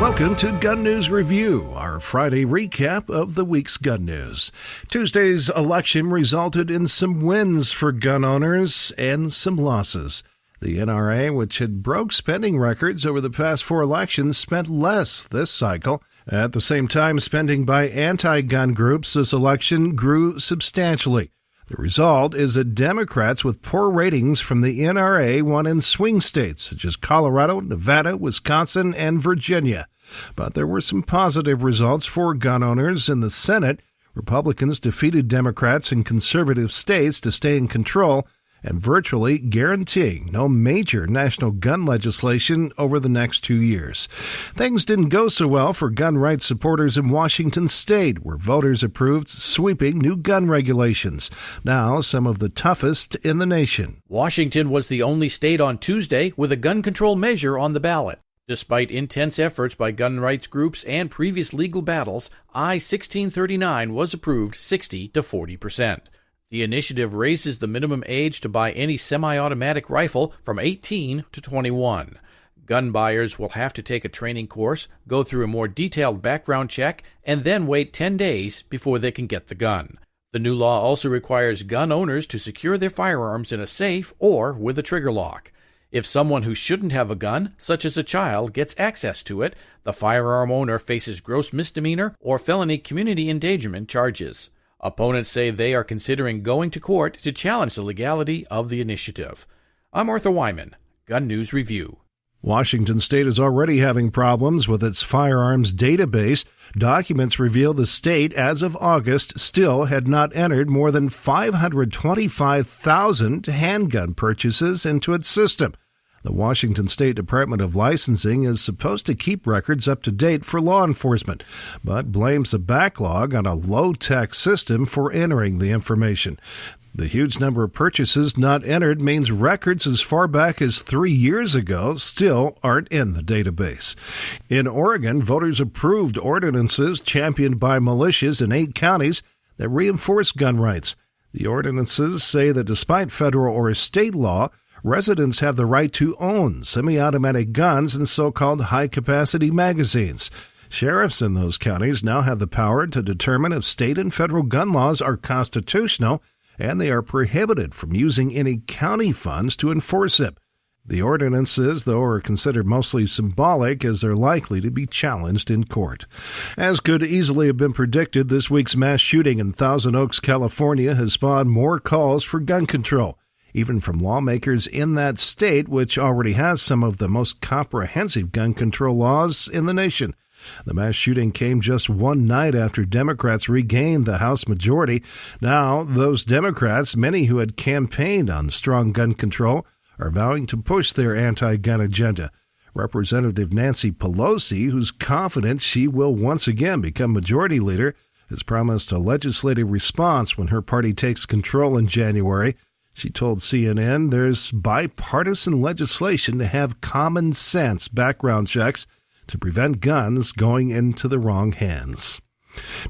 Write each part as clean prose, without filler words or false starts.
Welcome to Gun News Review, our Friday recap of the week's gun news. Tuesday's election resulted in some wins for gun owners and some losses. The NRA, which had broke spending records over the past 4 elections, spent less this cycle. At the same time, spending by anti-gun groups this election grew substantially. The result is that Democrats with poor ratings from the NRA won in swing states such as Colorado, Nevada, Wisconsin, and Virginia. But there were some positive results for gun owners in the Senate. Republicans defeated Democrats in conservative states to stay in control and virtually guaranteeing no major national gun legislation over the next 2 years. Things didn't go so well for gun rights supporters in Washington state, where voters approved sweeping new gun regulations, now some of the toughest in the nation. Washington was the only state on Tuesday with a gun control measure on the ballot. Despite intense efforts by gun rights groups and previous legal battles, I-1639 was approved 60 to 40%. The initiative raises the minimum age to buy any semi-automatic rifle from 18 to 21. Gun buyers will have to take a training course, go through a more detailed background check, and then wait 10 days before they can get the gun. The new law also requires gun owners to secure their firearms in a safe or with a trigger lock. If someone who shouldn't have a gun, such as a child, gets access to it, the firearm owner faces gross misdemeanor or felony community endangerment charges. Opponents say they are considering going to court to challenge the legality of the initiative. I'm Arthur Wyman, Gun News Review. Washington state is already having problems with its firearms database. Documents reveal the state, as of August, still had not entered more than 525,000 handgun purchases into its system. The Washington State Department of Licensing is supposed to keep records up to date for law enforcement, but blames the backlog on a low-tech system for entering the information. The huge number of purchases not entered means records as far back as 3 years ago still aren't in the database. In Oregon, voters approved ordinances championed by militias in 8 counties that reinforce gun rights. The ordinances say that despite federal or state law, residents have the right to own semi-automatic guns and so-called high-capacity magazines. Sheriffs in those counties now have the power to determine if state and federal gun laws are constitutional, and they are prohibited from using any county funds to enforce it. The ordinances, though, are considered mostly symbolic, as they're likely to be challenged in court. As could easily have been predicted, this week's mass shooting in Thousand Oaks, California, has spawned more calls for gun control, even from lawmakers in that state, which already has some of the most comprehensive gun control laws in the nation. The mass shooting came just one night after Democrats regained the House majority. Now, those Democrats, many who had campaigned on strong gun control, are vowing to push their anti-gun agenda. Representative Nancy Pelosi, who's confident she will once again become majority leader, has promised a legislative response when her party takes control in January. She told CNN there's bipartisan legislation to have common sense background checks to prevent guns going into the wrong hands.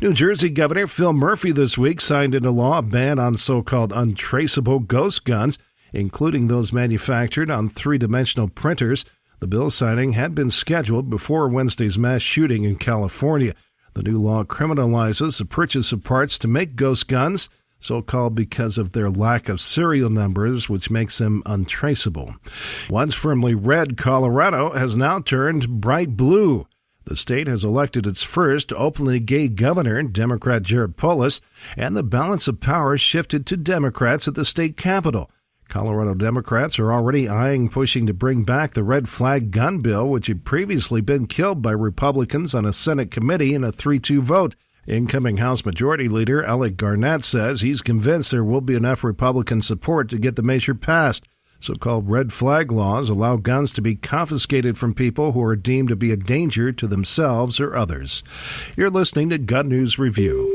New Jersey Governor Phil Murphy this week signed into law a ban on so-called untraceable ghost guns, including those manufactured on three-dimensional printers. The bill signing had been scheduled before Wednesday's mass shooting in California. The new law criminalizes the purchase of parts to make ghost guns, so-called because of their lack of serial numbers, which makes them untraceable. Once firmly red, Colorado has now turned bright blue. The state has elected its first openly gay governor, Democrat Jared Polis, and the balance of power shifted to Democrats at the state capitol. Colorado Democrats are already eyeing pushing to bring back the red flag gun bill, which had previously been killed by Republicans on a Senate committee in a 3-2 vote. Incoming House Majority Leader Alec Garnett says he's convinced there will be enough Republican support to get the measure passed. So-called red flag laws allow guns to be confiscated from people who are deemed to be a danger to themselves or others. You're listening to Gun News Review.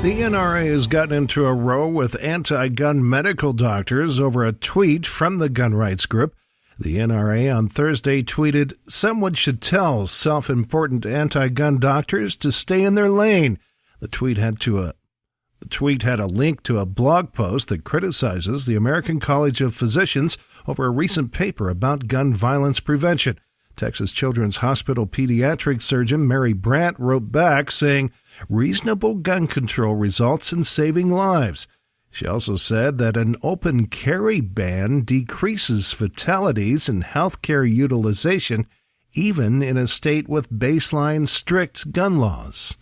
The NRA has gotten into a row with anti-gun medical doctors over a tweet from the gun rights group. The NRA on Thursday tweeted, "Someone should tell self-important anti-gun doctors to stay in their lane." The tweet had to The tweet had a link to a blog post that criticizes the American College of Physicians over a recent paper about gun violence prevention. Texas Children's Hospital pediatric surgeon Mary Brandt wrote back saying, "Reasonable gun control results in saving lives." She also said that an open carry ban decreases fatalities and healthcare utilization, even in a state with baseline strict gun laws.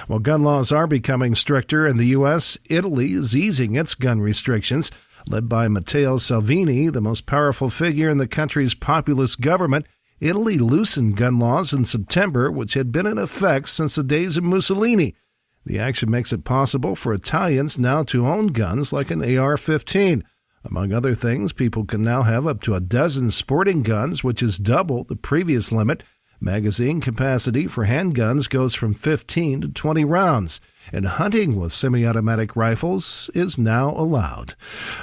While gun laws are becoming stricter in the U.S., Italy is easing its gun restrictions. Led by Matteo Salvini, the most powerful figure in the country's populist government, Italy loosened gun laws in September, which had been in effect since the days of Mussolini. The action makes it possible for Italians now to own guns like an AR-15. Among other things, people can now have up to a dozen sporting guns, which is double the previous limit. Magazine capacity for handguns goes from 15 to 20 rounds, and hunting with semi-automatic rifles is now allowed.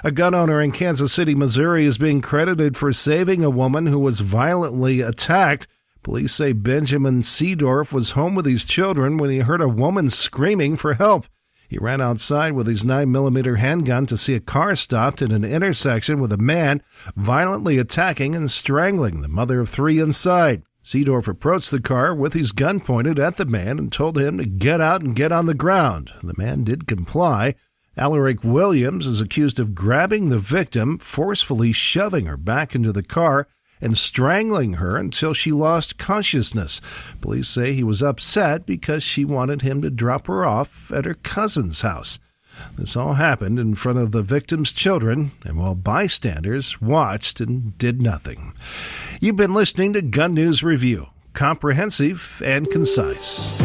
A gun owner in Kansas City, Missouri, is being credited for saving a woman who was violently attacked. Police say Benjamin Seedorf was home with his children when he heard a woman screaming for help. He ran outside with his 9mm handgun to see a car stopped at an intersection with a man violently attacking and strangling the mother of three inside. Seedorf approached the car with his gun pointed at the man and told him to get out and get on the ground. The man did comply. Alaric Williams is accused of grabbing the victim, forcefully shoving her back into the car, and strangling her until she lost consciousness. Police say he was upset because she wanted him to drop her off at her cousin's house. This all happened in front of the victim's children, and while bystanders watched and did nothing. You've been listening to Gun News Review, comprehensive and concise.